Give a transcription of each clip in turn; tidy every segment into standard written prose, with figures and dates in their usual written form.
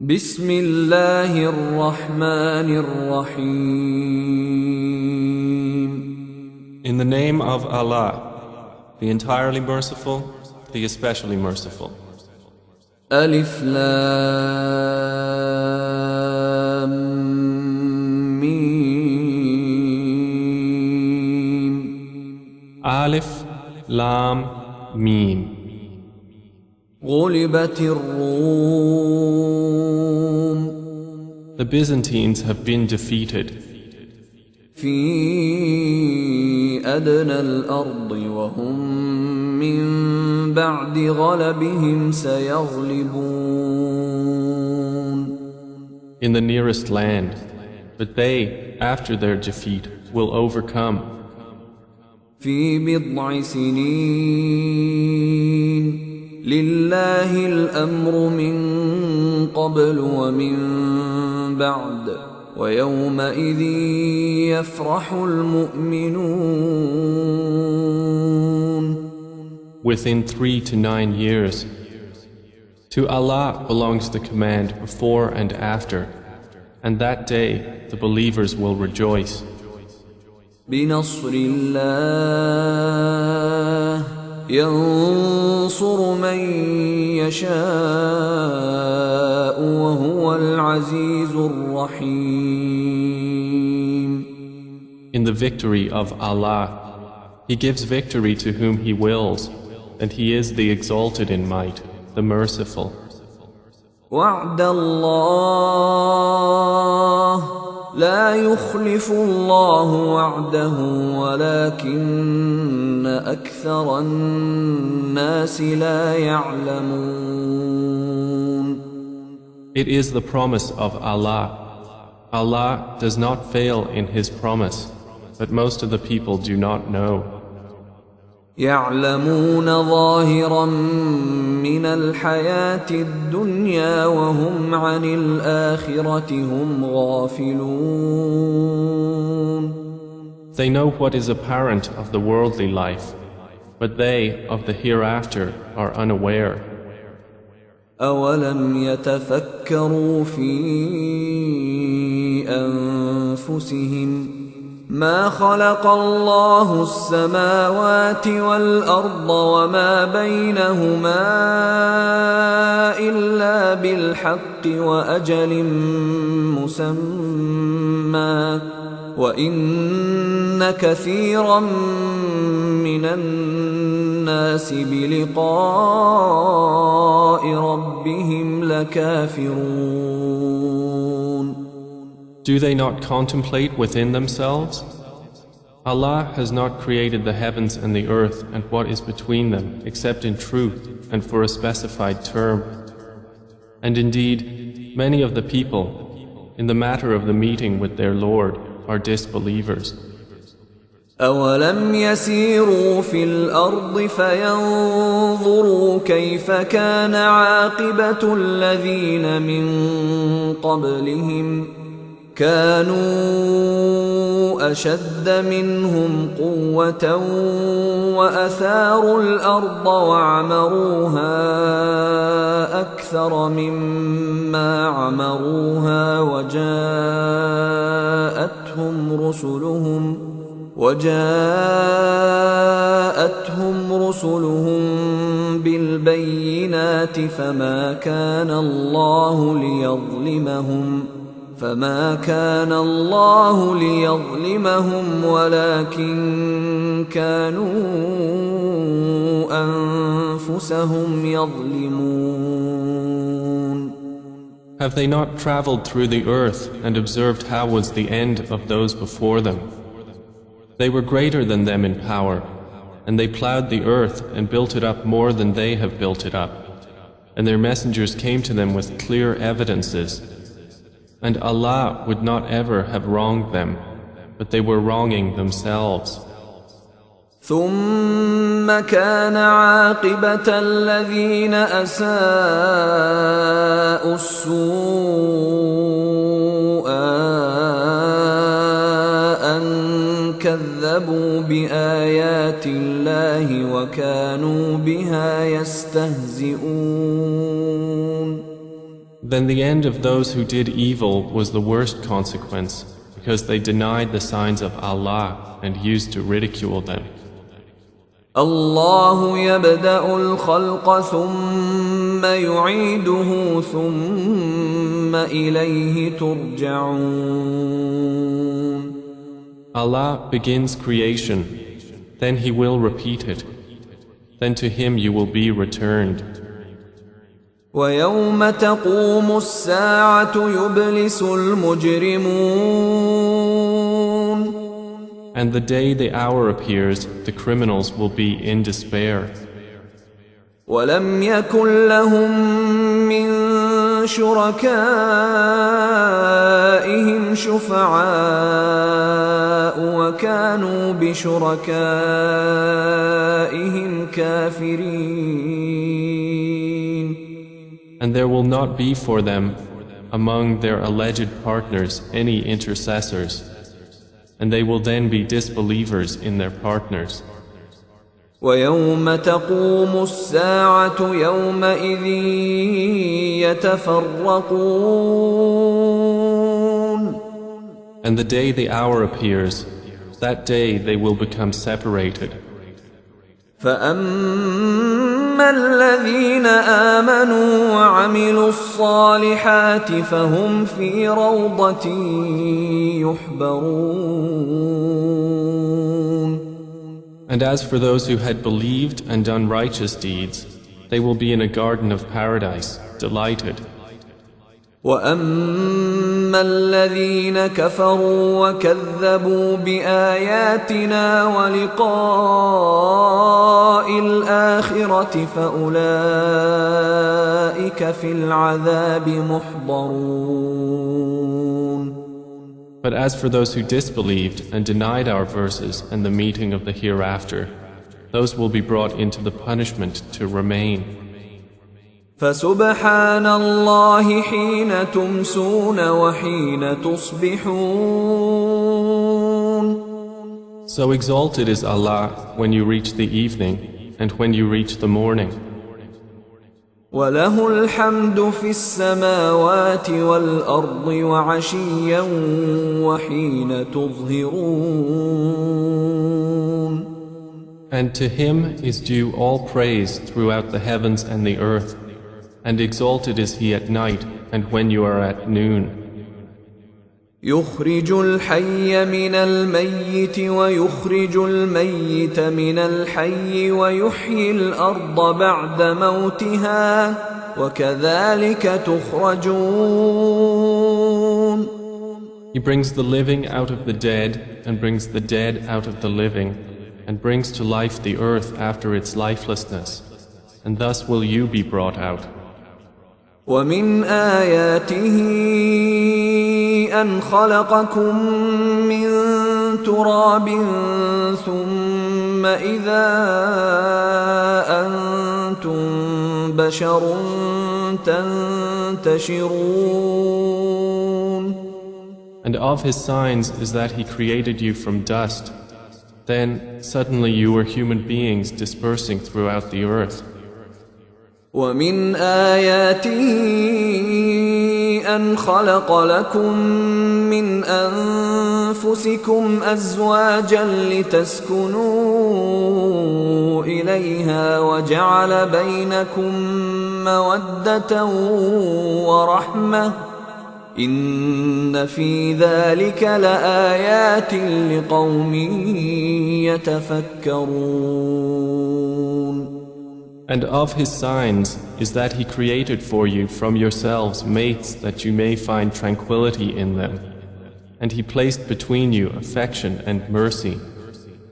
بسم الله الرحمن الرحيم. In the name of Allah, the entirely merciful, the especially merciful. ألف لام ميم. Alif, Lam, Mim. غلبت الروم The Byzantines have been defeated في أدنى الأرض وهم من بعد غلبهم سيغلبون. in the nearest land, but they, after their defeat, will overcome. في بضع سنين لله الأمر من قبل ومن بعد ويومئذ يفرح المؤمنون. Within 3 to 9 years. To Allah belongs the command before and after, and that day the believers will rejoice. بنصر الله ينصر من يشاء وهو العزيز الرحيم. In the victory of Allah, He gives victory to whom He wills, and He is the exalted in might, the merciful. وعد الله لا يخلف الله وعده ولكن أكثر الناس لا يعلمون. It is the promise of Allah. Allah does not fail in His promise, but most of the people do not know. يعلمون ظاهرا من الحياة الدنيا وهم عن الآخرة هم غافلون. They know what is apparent of the worldly life, but they of the hereafter are unaware. أولم يتفكروا في أنفسهم ما خلق الله السماوات والأرض وما بينهما إلا بالحق وأجل مسمى وإن كثيرا من الناس بلقاء ربهم لكافرون. Do they not contemplate within themselves? Allah has not created the heavens and the earth and what is between them except in truth and for a specified term. And indeed, many of the people, in the matter of the meeting with their Lord, are disbelievers. أولم يسيروا في الأرض فينظروا كيف كان عاقبة الذين من قبلهم كانوا أشد منهم قوة وأثاروا الأرض وعمروها أكثر مما عمروها وجاءتهم رسلهم بالبينات فما كان الله ليظلمهم ولكن كانوا أنفسهم يظلمون. Have they not traveled through the earth and observed how was the end of those before them? They were greater than them in power, and they plowed the earth and built it up more than they have built it up. And their messengers came to them with clear evidences. And Allah would not ever have wronged them, but they were wronging themselves. ثم كان عاقبة الذين أساءوا السوء أن كذبوا بآيات الله وكانوا بها يستهزئون. Then the end of those who did evil was the worst consequence, because they denied the signs of Allah and used to ridicule them. الله يبدأ الخلق ثم يعيده ثم إليه ترجعون. Allah begins creation, then He will repeat it, then to Him you will be returned. ويوم تقوم الساعة يبلس المجرمون. And the day the hour appears, the criminals will be in despair. ولم يكن لهم من شركائهم شفعاء وكانوا بشركائهم كافرين. And there will not be for them among their alleged partners any intercessors, and they will then be disbelievers in their partners. ويوم تقوم الساعة يومئذ يتفرقون. And the day the hour appears, that day they will become separated. فأما الذين آمنوا وعملوا الصالحات فهم في روضة يحبرون. And as for those who had believed and done righteous deeds, they will be in a garden of paradise, delighted. وأما الذين كفروا وكذبوا بآياتنا ولقاء الآخرة فأولئك في العذاب محضرون. But as for those who disbelieved and denied our verses and the meeting of the hereafter, those will be brought into the punishment to remain. فسبحان الله حين تمسون وحين تصبحون. So exalted is Allah when you reach the evening and when you reach the morning. وله الحمد في السماوات والأرض وعشيا وحين تظهرون. And to Him is due all praise throughout the heavens and the earth, and exalted is He at night and when you are at noon. يخرج الحي من الميت ويخرج الميت من الحي ويحيي الأرض بعد موتها وكذلك تخرجون. He brings the living out of the dead and brings the dead out of the living and brings to life the earth after its lifelessness, and thus will you be brought out. ومن آياته أن خلقكم من تراب ثم إذا أنتم بشر تنتشرون. And of His signs is that He created you from dust. Then suddenly you were human beings dispersing throughout the earth. ومن آياته أن خلق لكم من أنفسكم أزواجا لتسكنوا إليها وجعل بينكم مودة ورحمة إن في ذلك لآيات لقوم يتفكرون. And of His signs is that He created for you from yourselves mates that you may find tranquility in them. And He placed between you affection and mercy.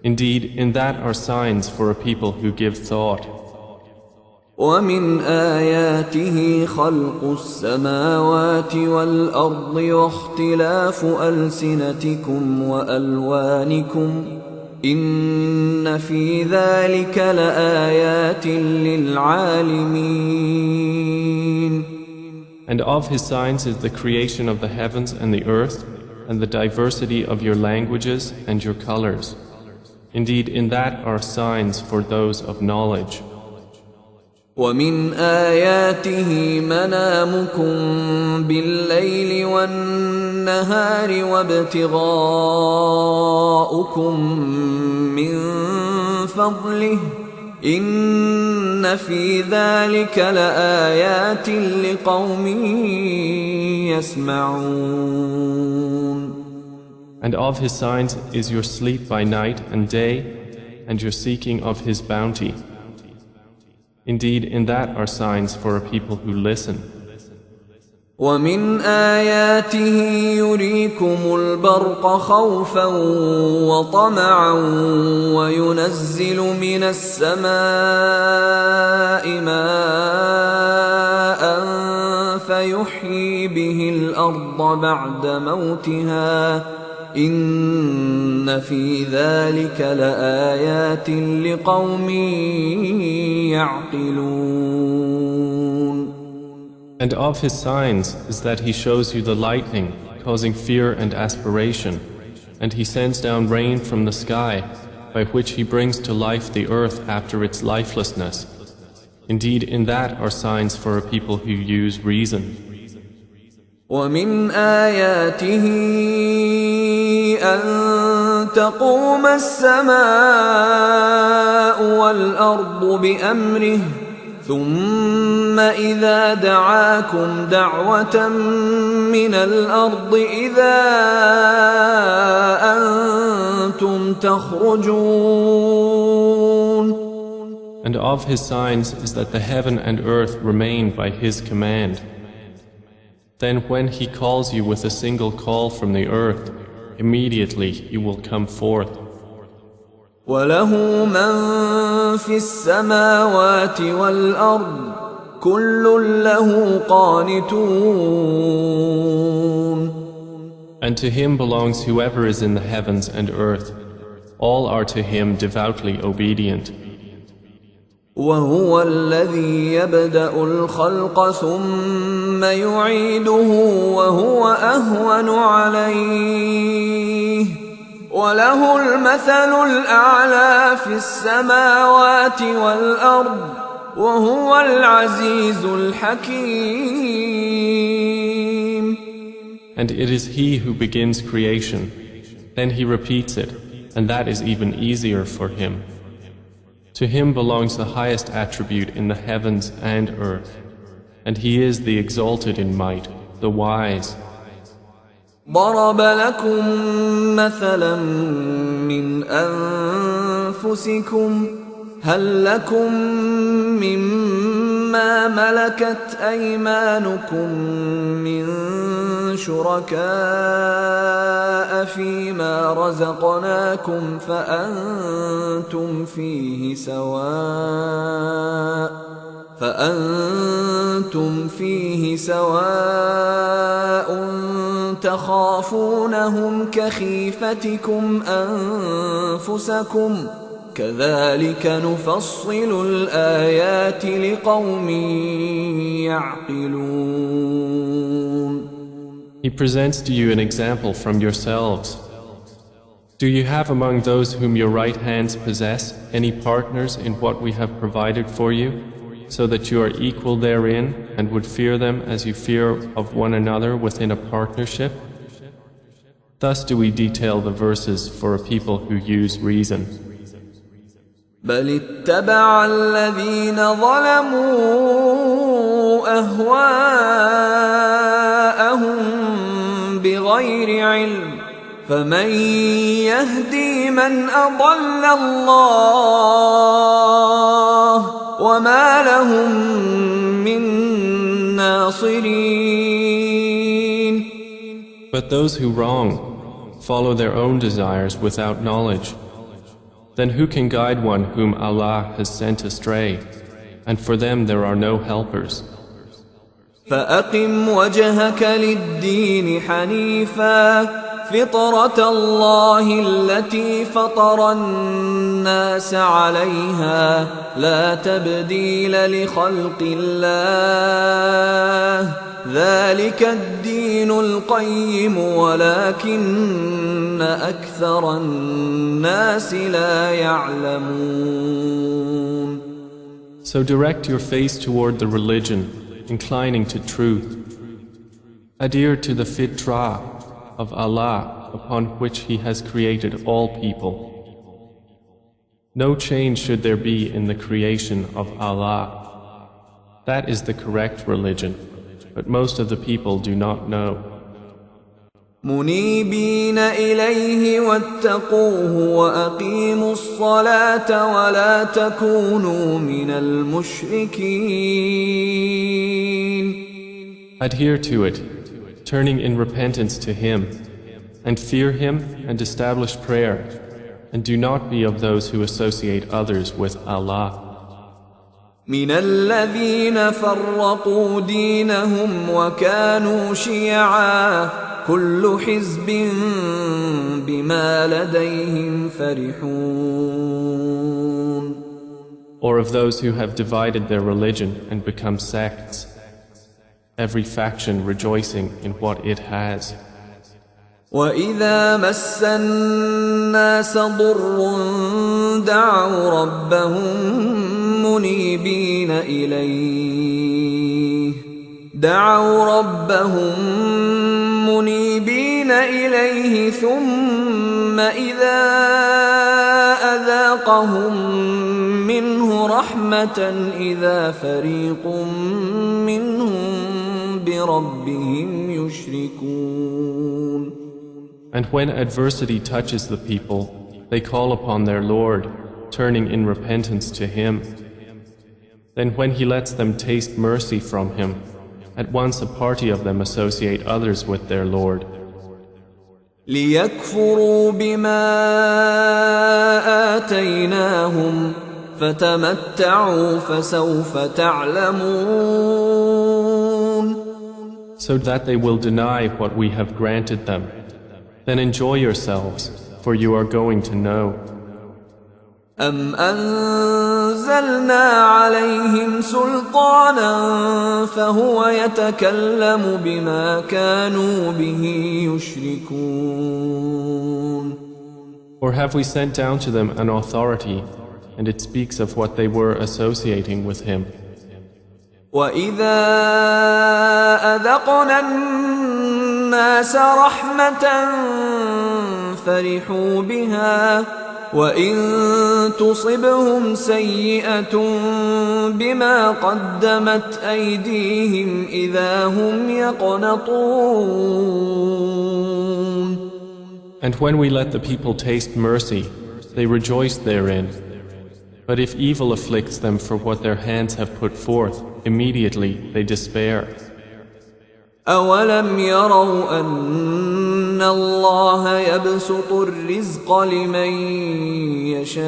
Indeed, in that are signs for a people who give thought. ومن آياته خلق السماوات والأرض واختلاف ألسنتكم وألوانكم إن في ذلك لآيات للعالمين. And of His signs is the creation of the heavens and the earth and the diversity of your languages and your colors. Indeed, in that are signs for those of knowledge. ومن آياته منامكم بالليل والنهار وابتغاؤكم من فضله إن في ذلك لآيات لقوم يسمعون. And of his signs is your sleep by night and day, and your seeking of his bounty. Indeed, in that are signs for a people who listen. ومن آياته يريكم البرق خوفا وطمعا وينزل من السماء ماء فيحيي به الأرض بعد موتها إن في ذلك لآيات لقوم يعقلون. And of his signs is that he shows you the lightning, causing fear and aspiration, and he sends down rain from the sky, by which he brings to life the earth after its lifelessness. Indeed, in that are signs for a people who use reason. ومن آياته أن تقوم السماء والأرض بأمره ثم إذا دعاكم دعوة من الأرض إذا أنتم تخرجون. And of his signs is that the heaven and earth remain by his command. Then when he calls you with a single call from the earth, immediately you will come forth. وله من في السماوات والأرض كل له قانتون. And to him belongs whoever is in the heavens and earth. All are to him devoutly obedient. وهو الذي يبدأ الخلق ثم يعيده وهو أهون عليه وله المثل الأعلى في السماوات والأرض وهو العزيز الحكيم. And it is he who begins creation, then he repeats it, and that is even easier for him. To him belongs the highest attribute in the heavens and earth, and he is the exalted in might, the wise. ضرب لكم مثلا من أنفسكم هل لكم مما ملكت أيمانكم من شركاء فيما رزقناكم فأنتم فيه سواء تخافونهم كخيفتكم أنفسكم كذلك نفصل الآيات لقوم يعقلون. He presents to you an example from yourselves. Do you have among those whom your right hands possess any partners in what we have provided for you, so that you are equal therein and would fear them as you fear of one another within a partnership? Thus do we detail the verses for a people who use reason. بل اتبع الذين ظلموا أهواءهم بغير علم فمن يهدي من أضل الله وما لهم من ناصرين. But those who wrong follow their own desires without knowledge. Then who can guide one whom Allah has sent astray? And for them there are no helpers. فأقم وجهك للدين حنيفا فطرة الله التي فطر الناس عليها لا تبديل لخلق الله ذلك الدين القيم ولكن أكثر الناس لا يعلمون. So direct your face toward the religion, inclining to truth. Adhere to the fitrah of Allah upon which He has created all people. No change should there be in the creation of Allah. That is the correct religion, but most of the people do not know. منيبين إليه واتقوه وأقيموا الصلاة ولا تكونوا من المشركين. Adhere to it, turning in repentance to Him, and fear Him and establish prayer, and do not be of those who associate others with Allah. من الذين فرقوا دينهم وكانوا شيعا كل حزب بما لديهم فرحون. Or of those who have divided their religion and become sects, every faction rejoicing in what it has. وَإِذَا مَسَّ النَّاسَ ضُرٌّ دَعَوْا رَبَّهُم مُنِيبِينَ إِلَيْهِ ثُمَّ إِذَا أَذَاقَهُم مِّنْهُ رَحْمَةً إِذَا فَرِيقٌ مِّنْهُم بِرَبِّهِمْ يُشْرِكُونَ. And when adversity touches the people, they call upon their Lord, turning in repentance to Him. Then when He lets them taste mercy from Him, at once a party of them associate others with their Lord. لِيَكْفُرُوا بِمَا آتَيْنَاهُمْ فَتَمَتَّعُوا فَسَوْفَ تَعْلَمُونَ. So that they will deny what we have granted them. Then enjoy yourselves, for you are going to know. أَمْ أَنزَلْنَا عَلَيْهِمْ سُلْطَانًا فَهُوَ يَتَكَلَّمُ بِمَا كَانُوا بِهِ يُشْرِكُونَ. Or have we sent down to them an authority, and it speaks of what they were associating with Him? وَإِذَا أَذَقْنَا النَّاسَ رَحْمَةً فَرِحُوا بِهَا وَإِن تُصِبْهُمْ سَيِّئَةٌ بِمَا قَدَّمَتْ أَيْدِيهِمْ إِذَا هُمْ يَقْنَطُونَ. And when we let the people taste mercy, they rejoice therein. But if evil afflicts them for what their hands have put forth, immediately they despair. أَوَلَمْ يَرَوْا أَنَّ اللَّهَ يَبْسُطُ الرِّزْقَ لِمَن يَشَاءُ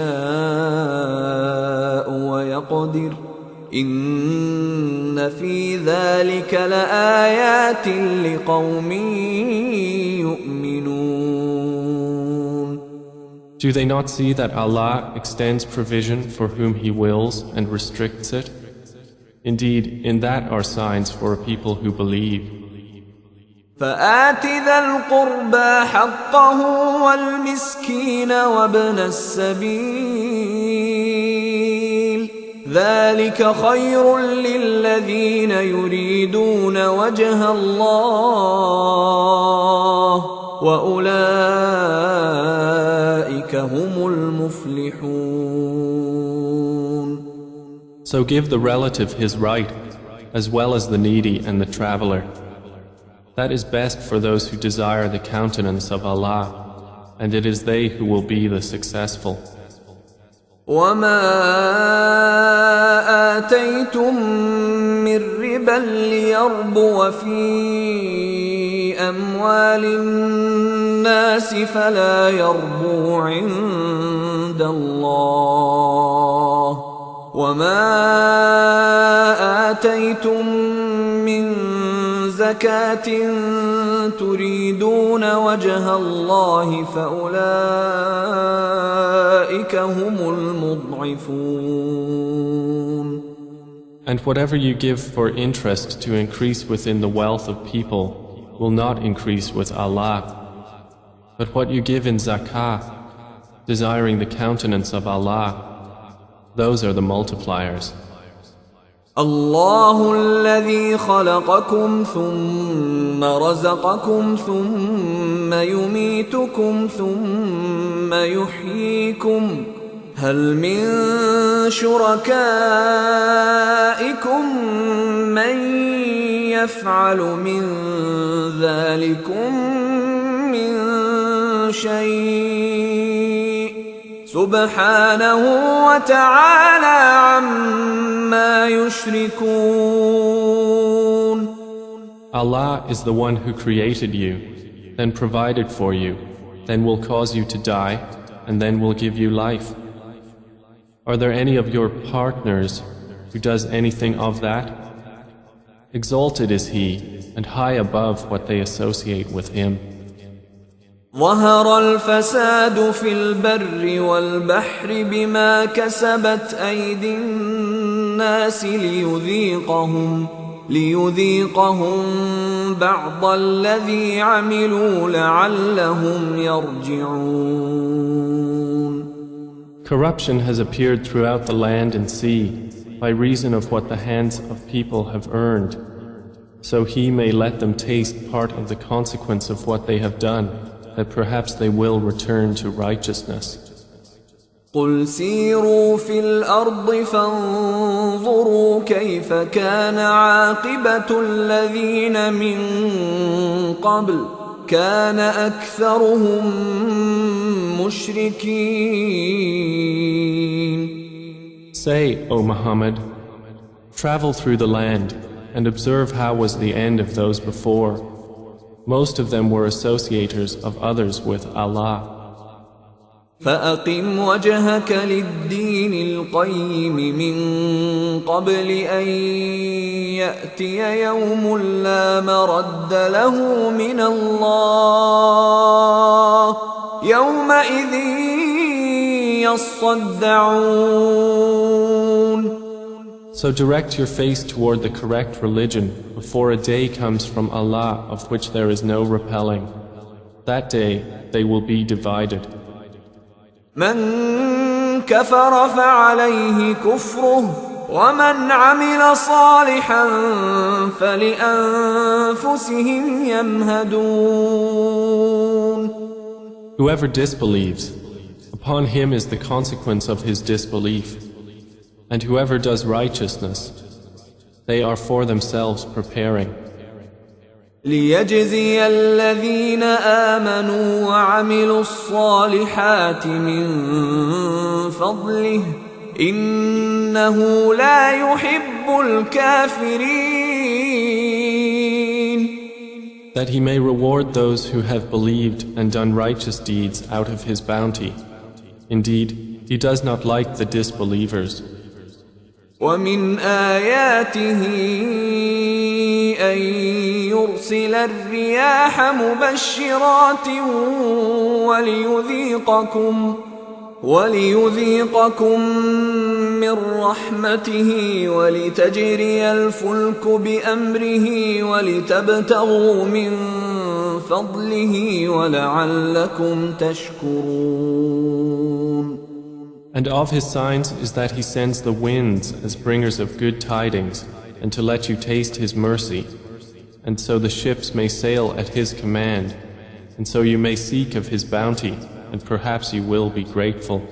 وَيَقْدِرُ إِنَّ فِي ذَلِكَ لَآيَاتٍ لِقَوْمٍ يُؤْمِنُونَ. Do they not see that Allah extends provision for whom He wills and restricts it? Indeed, in that are signs for a people who believe. فآت ذا القربى حقه والمسكين وابن السبيل ذلك خير للذين يريدون وجه الله وأولئك هم المفلحون. So give the relative his right, as well as the needy and the traveler. That is best for those who desire the countenance of Allah, and it is they who will be the successful. وَمَا آتَيْتُم مِّن رِّبًا لِّيَرْبُوَ فِي أَمْوَالِ النَّاسِ فَلَا يَرْبُو عِندَ اللَّهِ وَمَا آتَيْتُم مِّن زَكَاةٍ تُرِيدُونَ وَجْهَ اللَّهِ فَأُولَئِكَ هُمُ الْمُضْعِفُونَ. And whatever you give for interest to increase within the wealth of people will not increase with Allah. But what you give in zakah, desiring the countenance of Allah, those are the multipliers. الله الذي خلقكم ثم رزقكم ثم يميتكم ثم يحييكم هل من شركائكم من يفعل من ذلكم من شيء سبحانه وتعالى عما يشركون. Allah is the one who created you, then provided for you, then will cause you to die, and then will give you life. Are there any of your partners who does anything of that? Exalted is He, and high above what they associate with Him. ظهر الفساد في البر والبحر بما كسبت أيدي الناس ليذيقهم بعض الذي عملوا لعلهم يرجعون. Corruption has appeared throughout the land and sea by reason of what the hands of people have earned, so He may let them taste part of the consequence of what they have done, that perhaps they will return to righteousness. قل سيروا في الأرض فانظروا كيف كان عاقبة الذين من قبل كان أكثرهم مشركين. Say, O Muhammad, travel through the land and observe how was the end of those before. Most of them were associators of others with Allah. فأقم وجهك للدين القيم من قبل أن يأتي يوم لا مرد له من الله يومئذ يصدعون. So direct your face toward the correct religion before a day comes from Allah of which there is no repelling. That day they will be divided. من كفر فعليه كفره ومن عمل صالحا فلأنفسهم يمهدون. Whoever disbelieves, upon him is the consequence of his disbelief. And whoever does righteousness, they are for themselves preparing. ليجزي الذين آمنوا وعملوا الصالحات من فضله إنه لا يحب الكافرين. That he may reward those who have believed and done righteous deeds out of his bounty. Indeed, he does not like the disbelievers. ومن آياته أن يرسل الرياح مبشرات وليذيقكم من رحمته ولتجري الفلك بأمره ولتبتغوا من فضله ولعلكم تشكرون. And of his signs is that he sends the winds as bringers of good tidings, and to let you taste his mercy, and so the ships may sail at his command, and so you may seek of his bounty, and perhaps you will be grateful.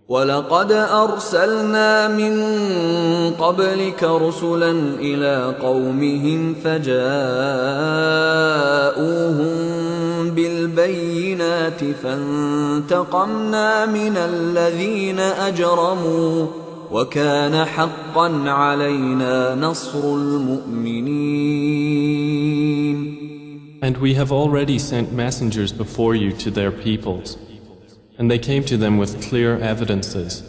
ولقد أرسلنا من قبلك رسلا إلى قومهم فجاءوهم بالبينات فانتقمنا من الذين أجرموا وكان حقا علينا نصر المؤمنين. And we have already sent messengers before you to their peoples, and they came to them with clear evidences.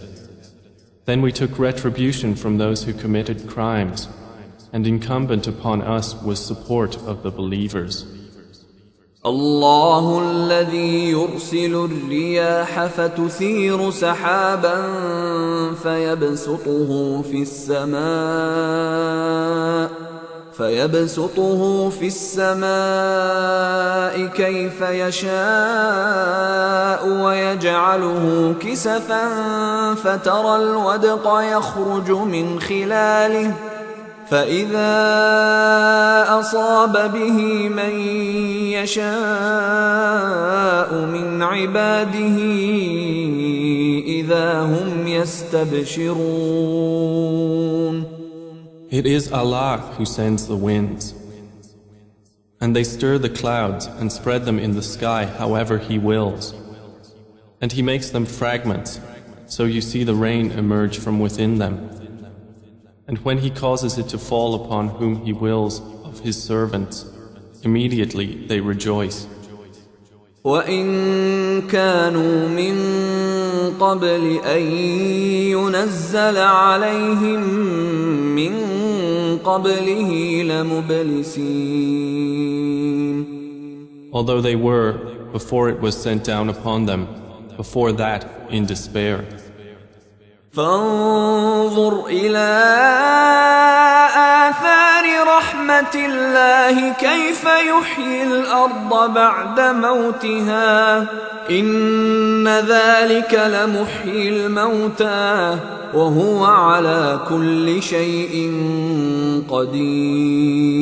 Then we took retribution from those who committed crimes, and incumbent upon us was support of the believers. الله الذي يرسل الرياح فتثير سحابا فيبسطه في السماء كيف يشاء ويجعله كسفا فترى الودق يخرج من خلاله فإذا أصاب به من يشاء من عباده إذا هم يستبشرون. It is Allah who sends the winds, and they stir the clouds and spread them in the sky however He wills. And He makes them fragments, so you see the rain emerge from within them. And when He causes it to fall upon whom He wills of His servants, immediately they rejoice. وَإِن كَانُوا مِن قَبْلِ أَن يُنَزَّلَ عَلَيْهِم مِّن قَبْلِهِ لَمُبْلِسِينَ. Although they were, before it was sent down upon them, before that in despair. فانظر إلى آثار رحمة الله كيف يحيي الأرض بعد موتها إن ذلك لمحيي الموتى وهو على كل شيء قدير.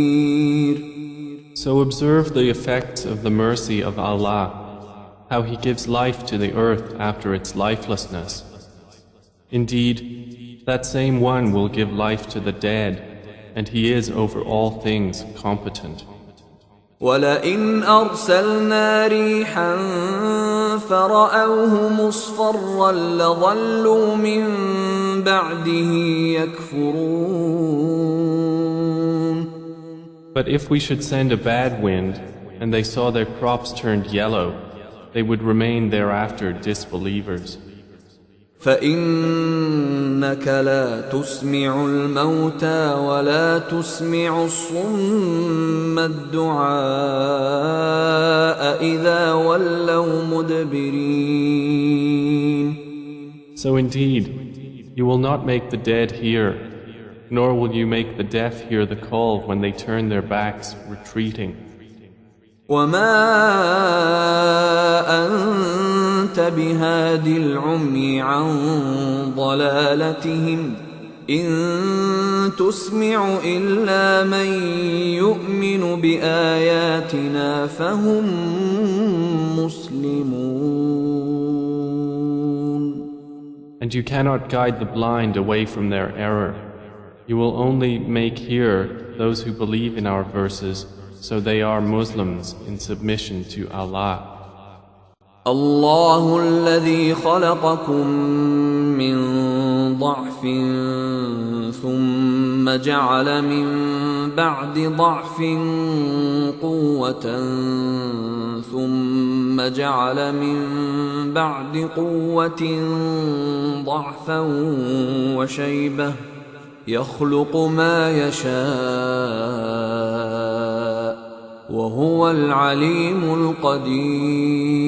So observe the effects of the mercy of Allah, how He gives life to the earth after its lifelessness. Indeed, that same one will give life to the dead, and He is over all things competent. وَلَئِنْ أَرْسَلْنَا رِيحًا فَرَأَوْهُ مُصْفَرًّا لَظَلُّوا مِنْ بَعْدِهِ يَكْفُرُونَ. But if we should send a bad wind, and they saw their crops turned yellow, they would remain thereafter disbelievers. فإنك لا تسمع الموتى ولا تسمع الصم الدعاء إذا ولوا مدبرين. So indeed, you will not make the dead hear, nor will you make the deaf hear the call when they turn their backs, retreating. وما أنت بهاد العمي عن ضلالتهم إن تسمع إلا من يؤمن بآياتنا فهم مسلمون. And you cannot guide the blind away from their error. You will only make hear those who believe in our verses, so they are Muslims in submission to Allah. الله الذي خلقكم من ضعف ثم جعل من بعد ضعف قوة ثم جعل من بعد قوة ضعفا وشيبة يخلق ما يشاء وهو العليم القدير.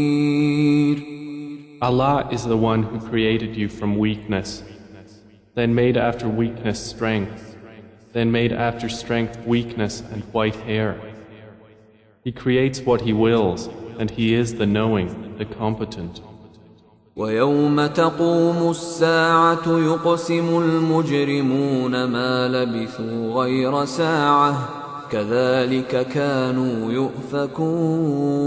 Allah is the one who created you from weakness, then made after weakness strength, then made after strength weakness and white hair. He creates what He wills, and He is the knowing, the competent. ويوم تقوم الساعة يقسم المجرمون ما لبثوا غير ساعة كذلك كانوا يؤفكون.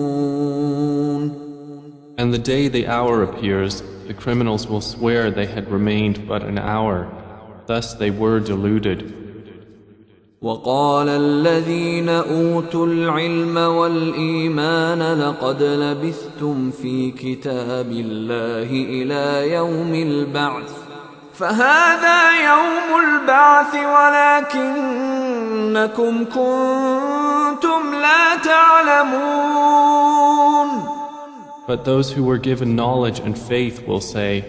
And the day the hour appears, the criminals will swear they had remained but an hour. Thus they were deluded. وقال الذين أوتوا العلم والإيمان لقد لبثتم في كتاب الله إلى يوم البعث فهذا يوم البعث ولكنكم كنتم لا تعلمون. But those who were given knowledge and faith will say,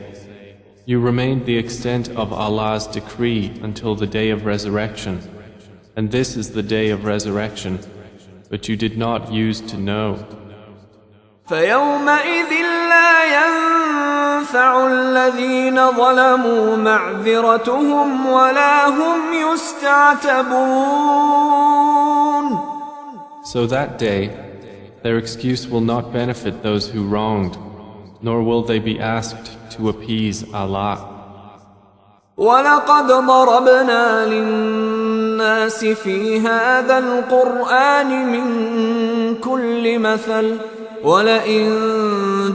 you remained the extent of Allah's decree until the day of resurrection. And this is the day of resurrection, but you did not use to know. فيومئذ لا ينفع الذين ظلموا معذرتهم ولا هم يستعتبون. So that day, their excuse will not benefit those who wronged, nor will they be asked to appease Allah. وَلَقَدْ ضَرَبْنَا لِلنَّاسِ فِي هَذَا الْقُرْآنِ مِنْ كُلِّ مَثَلٍ وَلَئِنْ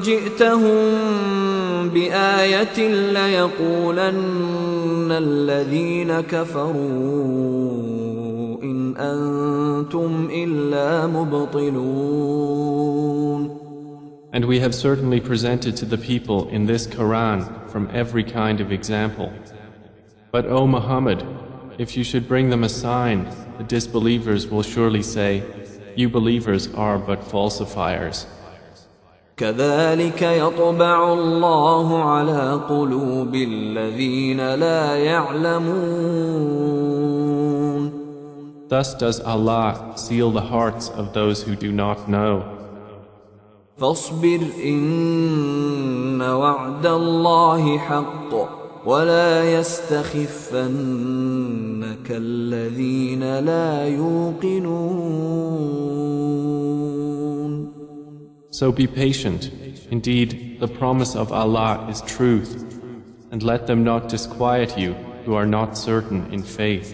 جِئْتَهُمْ بِآيَةٍ لَيَقُولَنَّ الَّذِينَ كَفَرُوا إِنْ أَنْتُمْ إِلَّا مُبْطِلُونَ. And we have certainly presented to the people in this Quran from every kind of example. But O Muhammad, if you should bring them a sign, the disbelievers will surely say, you believers are but falsifiers. كذلك يطبع الله على قلوب الذين لا يعلمون. Thus does Allah seal the hearts of those who do not know. فاصبر إن وعد الله حق ولا يستخفنك الذين لا يوقنون. So be patient. Indeed, the promise of Allah is truth, and let them not disquiet you who are not certain in faith.